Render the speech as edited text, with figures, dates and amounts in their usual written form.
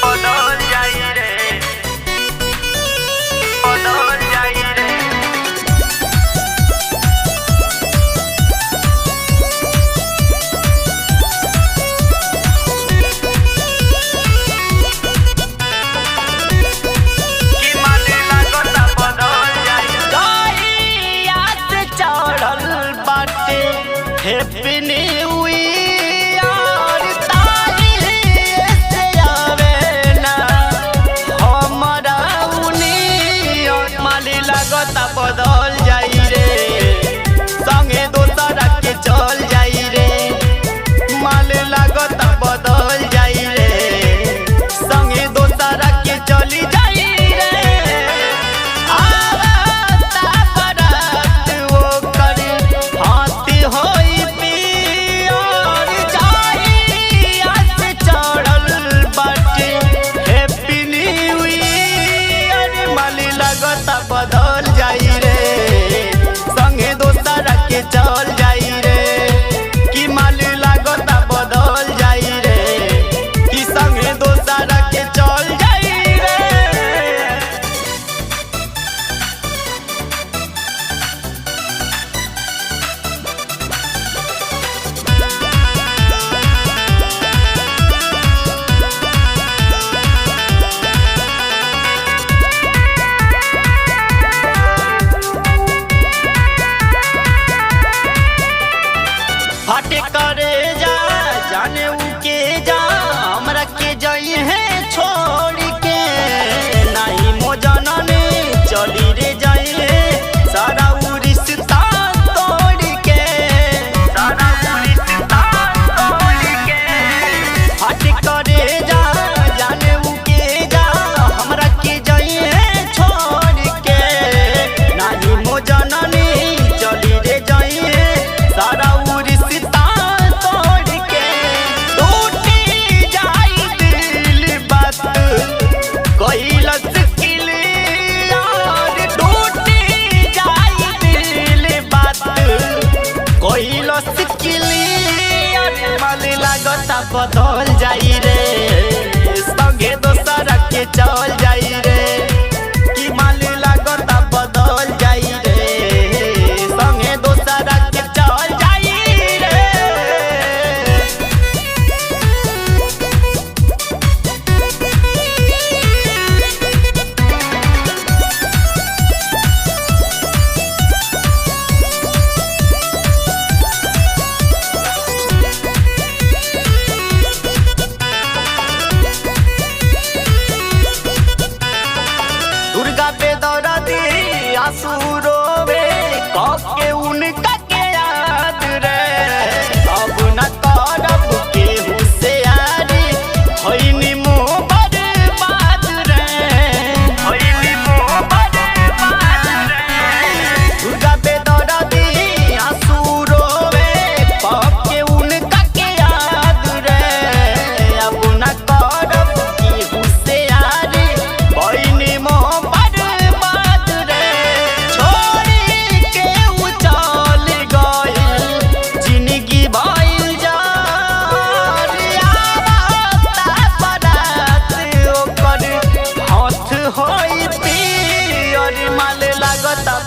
बदल जाई रे, बदल जाई रे। कि माने लागता बदल जाई। गइया से चढ़ल बाटे हैप्पी न्यू ईयर तारीख से आवे ना हमरा उनियर माली लागता बदल जाई रे संगे दोसरा के चल जाई रे माली लागता बदल जाई रे संगे दोसरा के चली जाई रे आवता बरात वो करे हाथी होई पियर जाइया से चढ़ल बाटे हैप्पी न्यू ईयर माली लागता बदल जाई रे संगे दोसरा के चल जाई रे कि माली लागता बदल जाई रे कि संगे दोसरा के चल जाई रे। फटे करे जा जाने उके जा हमरा के जाई है छोड़ के नहीं मो जनने चली रे जाई है सारा उ रिश्ता तोड़ के सारा रिश्ता तोड़ के। फटे करे जा जाने उके जा हमरा के जाई है छोड़ के नहीं मो जनने चली रे जाई है सारा उ रिश्ता तोड़ के टूटी जाई दिल बात कइलस क्लियर टूटी जाई दिल बात कइलस क्लियर माली लागता बदल जाई रे संगे दोसरा के चल जाई रे कि माली लागता बदल जाई रे संगे दोसरा के चल जाई रे। दुर्गा पे दौड़ा दी आंसू में कब के उनका के याद रे अब न करब केहू से यारी होइनी मुँह बर्बाद रे होइली मुँह बर्बाद रे। दुर्गा पे दौड़ा दी आंसू में कब के उनका के याद रे अब न करब केहू से यारी होइनी मुँह बर्बाद रे छोड़ी के उ चल गइल जिंदगी भइल जार आवता बरात ओकर हाथ होई पियर माले लागता